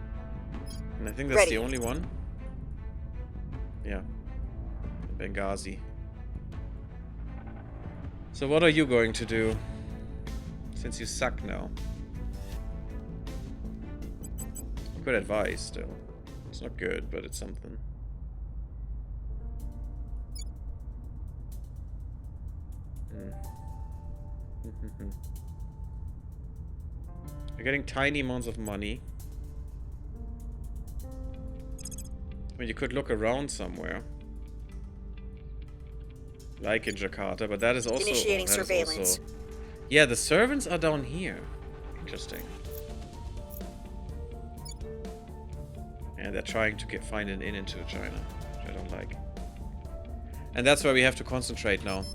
And I think that's Ready. the only one. Yeah. Benghazi. So what are you going to do? Since you suck now. Good advice, still. It's not good, but it's something. You're getting tiny amounts of money. I mean, you could look around somewhere. Like in Jakarta, but that is also... Initiating that is surveillance. also- Yeah, the servants are down here. Interesting. And they're trying to find an in into China, which I don't like. And that's where we have to concentrate now.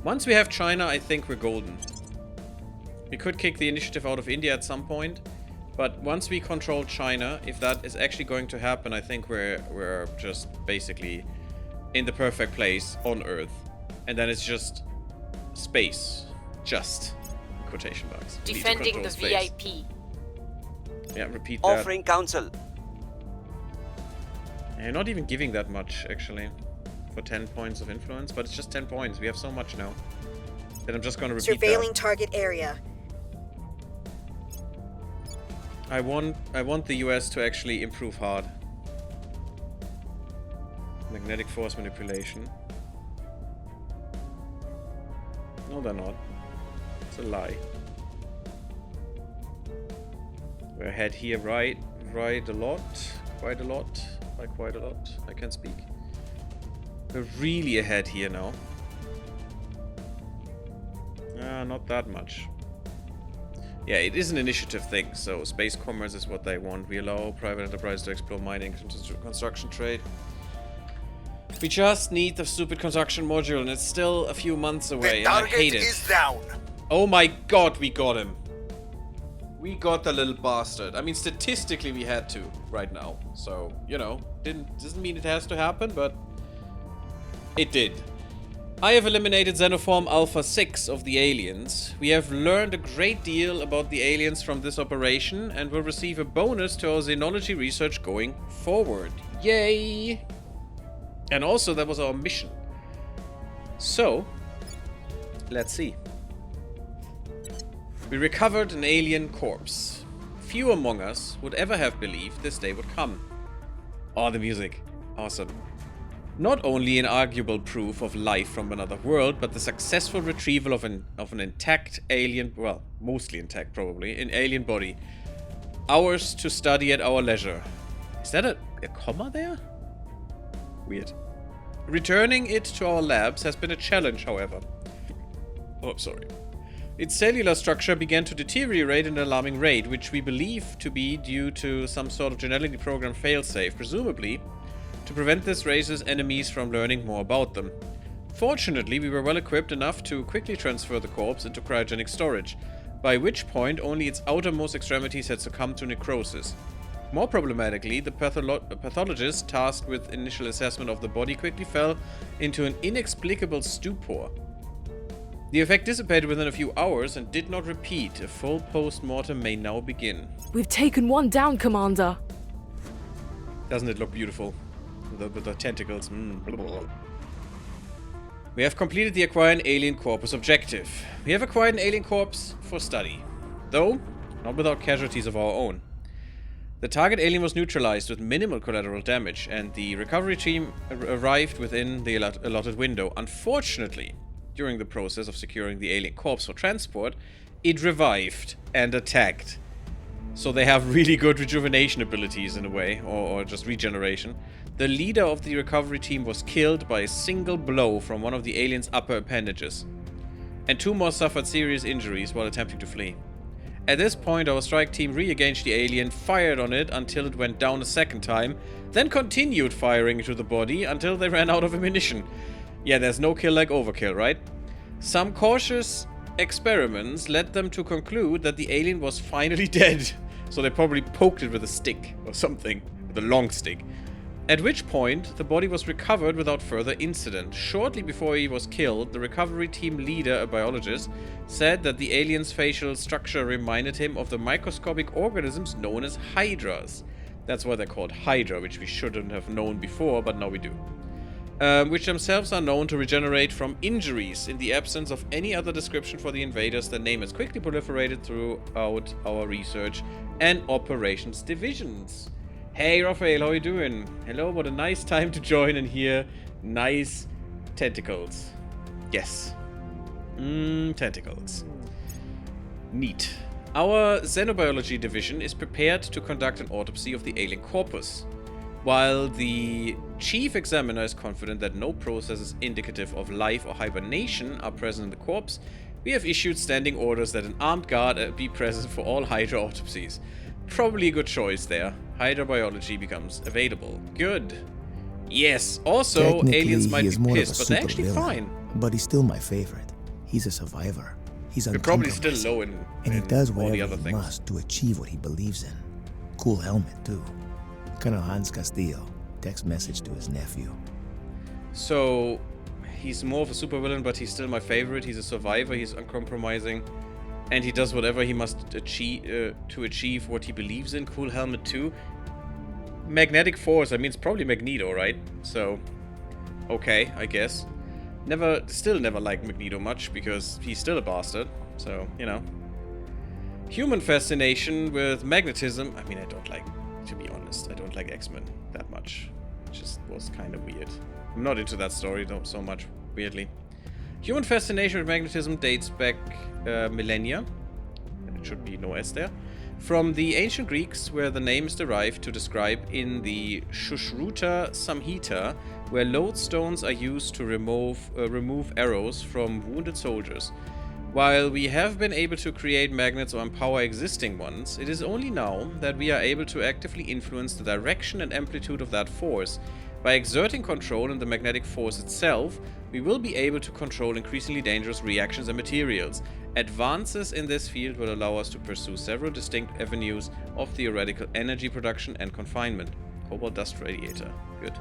Once we have China, I think we're golden. We could kick the initiative out of India at some point, but once we control China, if that is actually going to happen, I think we're just basically in the perfect place on Earth. And then it's just space. Just. Quotation marks. We need to Defending control the space. VIP. Yeah, repeat that. Offering counsel. Yeah, not even giving that much, actually. For 10 points of influence, but it's just 10 points. We have so much now. That I'm just gonna repeat Surveilling that. target area. I want the US to actually improve hard. Magnetic force manipulation. No, they're not. It's a lie. We're ahead here, right a lot. Quite a lot. By quite a lot. I can't speak. We're really ahead here now. Not that much. Yeah, it is an initiative thing, so space commerce is what they want. We allow private enterprise to explore mining, construction trade. We just need the stupid construction module, and it's still a few months away, The and I target hate it. is down. Oh my god, we got him. We got the little bastard. I mean, statistically we had to right now. So, you know, doesn't mean it has to happen, but it did. I have eliminated Xenoform Alpha 6 of the aliens. We have learned a great deal about the aliens from this operation and will receive a bonus to our xenology research going forward. Yay! And also, that was our mission. So, let's see. We recovered an alien corpse. Few among us would ever have believed this day would come. Oh, the music. Awesome. Not only inarguable proof of life from another world, but the successful retrieval of an intact alien, well, mostly intact probably, an alien body. Ours to study at our leisure. Is that a comma there? Weird. Returning it to our labs has been a challenge, however. Oh, sorry. Its cellular structure began to deteriorate at an alarming rate, which we believe to be due to some sort of genetically programmed failsafe, presumably to prevent this race's enemies from learning more about them. Fortunately, we were well equipped enough to quickly transfer the corpse into cryogenic storage, by which point only its outermost extremities had succumbed to necrosis. More problematically, the pathologist tasked with initial assessment of the body quickly fell into an inexplicable stupor. The effect dissipated within a few hours and did not repeat. A full post-mortem may now begin. We've taken one down, Commander. Doesn't it look beautiful? With the tentacles. We have completed the acquire an alien corpus objective. We have acquired an alien corpse for study. Though, not without casualties of our own. The target alien was neutralized with minimal collateral damage, and the recovery team arrived within the allotted window. Unfortunately, during the process of securing the alien corpse for transport, it revived and attacked. So they have really good rejuvenation abilities in a way, or just regeneration. The leader of the recovery team was killed by a single blow from one of the alien's upper appendages, and 2 more suffered serious injuries while attempting to flee. At this point, our strike team re-engaged the alien, fired on it until it went down a second time, then continued firing into the body until they ran out of ammunition. Yeah, there's no kill like overkill, right? Some cautious experiments led them to conclude that the alien was finally dead, so they probably poked it with a stick or something, with a long stick. At which point, the body was recovered without further incident. Shortly before he was killed, the recovery team leader, a biologist, said that the alien's facial structure reminded him of the microscopic organisms known as hydras. That's why they're called Hydra, which we shouldn't have known before, but now we do. Which themselves are known to regenerate from injuries. In the absence of any other description for the invaders, their name has quickly proliferated throughout our research and operations divisions. Hey Raphael, how you doing? Hello, what a nice time to join and hear nice tentacles. Yes. Tentacles. Neat. Our xenobiology division is prepared to conduct an autopsy of the alien corpus. While the chief examiner is confident that no processes indicative of life or hibernation are present in the corpse, we have issued standing orders that an armed guard be present for all Hydra autopsies. Probably a good choice there. Hydra biology becomes available. Good. Yes, also, aliens might be pissed, but they're actually fine. But he's still my favorite. He's a survivor. He's They're probably still low in and he does all the whatever other he things. must to achieve what he believes in. Cool helmet, too. Colonel Hans Castillo. Text message to his nephew. So, he's more of a supervillain, but he's still my favorite. He's a survivor, he's uncompromising, and he does whatever he must achieve to achieve what he believes in. Cool helmet too. Magnetic force, I mean, it's probably Magneto, right? So, okay, I guess. Still never liked Magneto much, because he's still a bastard, so, you know. Human fascination with magnetism, I mean, I don't like, to be honest, I don't like X-Men that much. It just was kind of weird. I'm not into that story so much, weirdly. Human fascination with magnetism dates back millennia, and it should be no S there, from the ancient Greeks, where the name is derived to describe in the Shushruta Samhita, where lodestones are used to remove arrows from wounded soldiers. While we have been able to create magnets or empower existing ones, it is only now that we are able to actively influence the direction and amplitude of that force. By exerting control in the magnetic force itself, we will be able to control increasingly dangerous reactions and materials. Advances in this field will allow us to pursue several distinct avenues of theoretical energy production and confinement. Cobalt dust radiator. Good.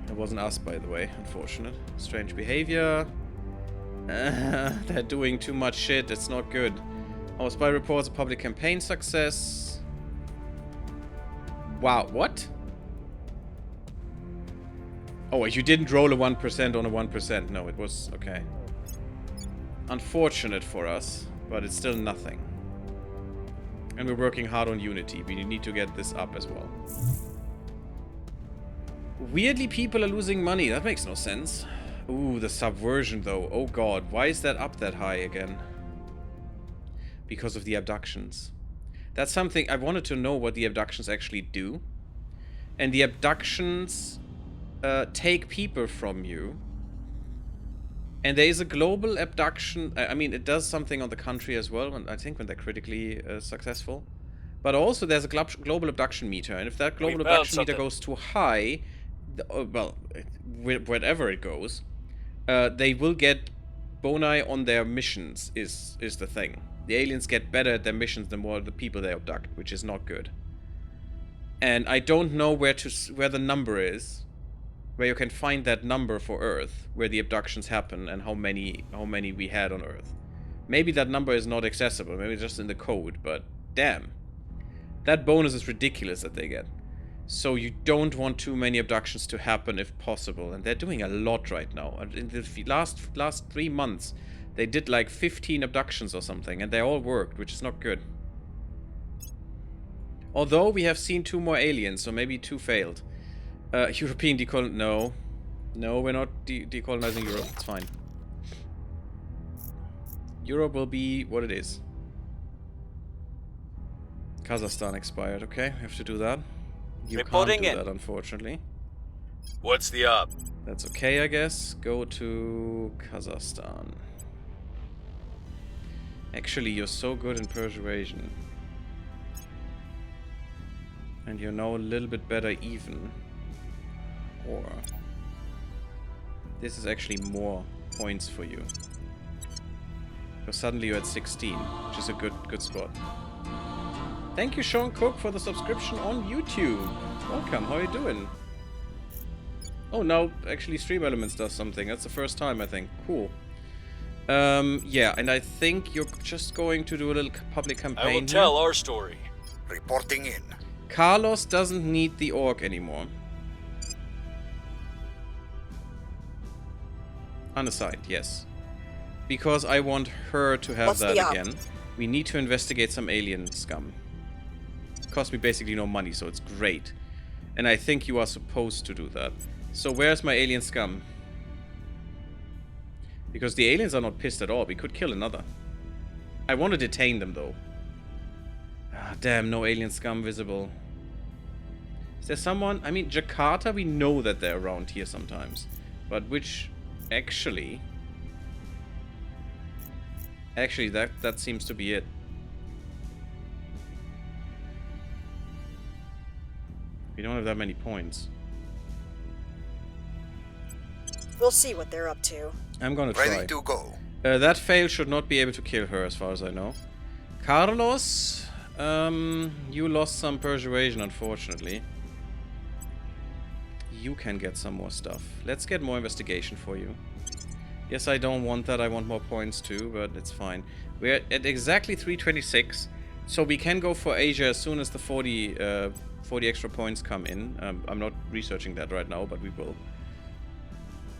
It wasn't us, by the way. Unfortunate. Strange behavior. They're doing too much shit. It's not good. Our spy reports a public campaign success. Wow, what? Oh, you didn't roll a 1% on a 1%. No, it was... okay. Unfortunate for us, but it's still nothing. And we're working hard on Unity. We need to get this up as well. Weirdly, people are losing money. That makes no sense. Ooh, the subversion, though. Oh god, why is that up that high again? Because of the abductions. That's something... I wanted to know what the abductions actually do. And the abductions take people from you. And there is a global abduction... I mean, it does something on the country as well, I think, when they're critically successful. But also, there's a global abduction meter. And if that global abduction meter goes too high... well, wherever it goes... they will get boni on their missions, is the thing. The aliens get better at their missions the more the people they abduct, which is not good. And I don't know where the number is, where you can find that number for Earth, where the abductions happen, and how many we had on Earth. Maybe that number is not accessible, maybe it's just in the code, but damn. That bonus is ridiculous that they get. So you don't want too many abductions to happen if possible. And they're doing a lot right now. In the last 3 months, they did like 15 abductions or something. And they all worked, which is not good. Although we have seen 2 more aliens, so maybe 2 failed. European decolon... No. No, we're not decolonizing Europe. It's fine. Europe will be what it is. Kazakhstan expired. Okay, we have to do that. You Reporting can't do in. that, unfortunately. What's the up? That's okay, I guess. Go to Kazakhstan. Actually, you're so good in persuasion. And you're now a little bit better even. Or... this is actually more points for you. Because suddenly you're at 16, which is a good spot. Thank you, Sean Cook, for the subscription on YouTube. Welcome, how are you doing? Oh, now actually Stream Elements does something. That's the first time, I think. Cool. Yeah, and I think you're just going to do a little public campaign. I will tell our story. Reporting in. Carlos doesn't need the orc anymore. Unassigned, yes. Because I want her to have that again. We need to investigate some alien scum. Cost me basically no money, so it's great. And I think you are supposed to do that. So where's my alien scum? Because the aliens are not pissed at all. We could kill another. I want to detain them, though. Ah, damn, no alien scum visible. Is there someone... I mean, Jakarta, we know that they're around here sometimes. But which... Actually, that seems to be it. We don't have that many points. We'll see what they're up to. I'm gonna try. Ready to go. That fail should not be able to kill her, as far as I know. Carlos, you lost some persuasion, unfortunately. You can get some more stuff. Let's get more investigation for you. Yes, I don't want that. I want more points too, but it's fine. We're at exactly 326, so we can go for Asia as soon as the 40 extra points come in. I'm not researching that right now, but we will.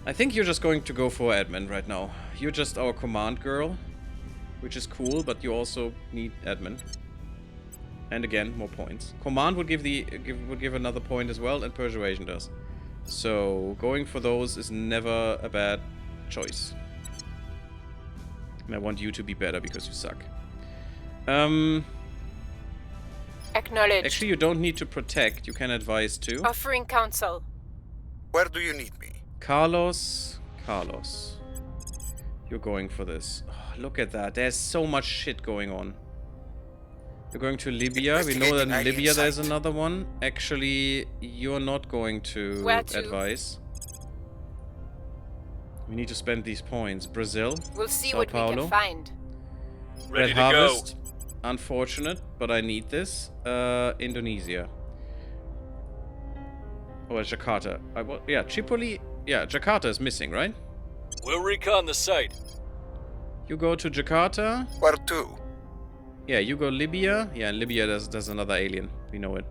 I think you're just going to go for admin right now. You're just our command girl, which is cool, but you also need admin. And again, more points. Command would give another point as well, and persuasion does. So going for those is never a bad choice. And I want you to be better because you suck. Acknowledged. Actually, you don't need to protect. You can advise too. Offering counsel. Where do you need me? Carlos. You're going for this. Oh, look at that. There's so much shit going on. You're going to Libya. We know that in Libya there's another one. Actually, you're not going to advise. We need to spend these points. Brazil. We'll see Sao what Paulo. we can find. Ready Red to Harvest. go. Unfortunate, but I need this. Indonesia. Or Jakarta. Yeah, Tripoli. Yeah, Jakarta is missing, right? We'll recon the site. You go to Jakarta. Where to? Yeah, you go Libya. Yeah, in Libya there's another alien. We know it.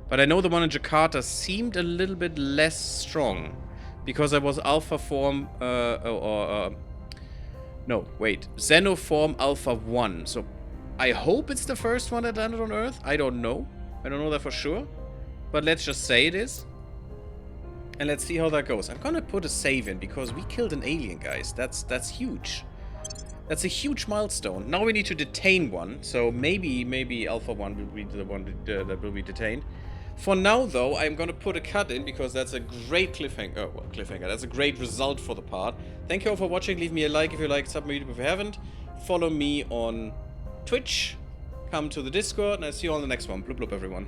But I know the one in Jakarta seemed a little bit less strong. Because I was Alpha Form, no, wait. Xenoform Alpha 1. So, I hope it's the first one that landed on Earth. I don't know. I don't know that for sure. But let's just say it is. And let's see how that goes. I'm gonna put a save in, because we killed an alien, guys. That's huge. That's a huge milestone. Now we need to detain one. So, maybe Alpha 1 will be the one that will be detained. For now, though, I'm gonna put a cut in because that's a great cliffhanger. Oh, well, cliffhanger. That's a great result for the part. Thank you all for watching. Leave me a like if you liked, sub my YouTube if you haven't. Follow me on Twitch. Come to the Discord, and I'll see you all in the next one. Bloop bloop, everyone.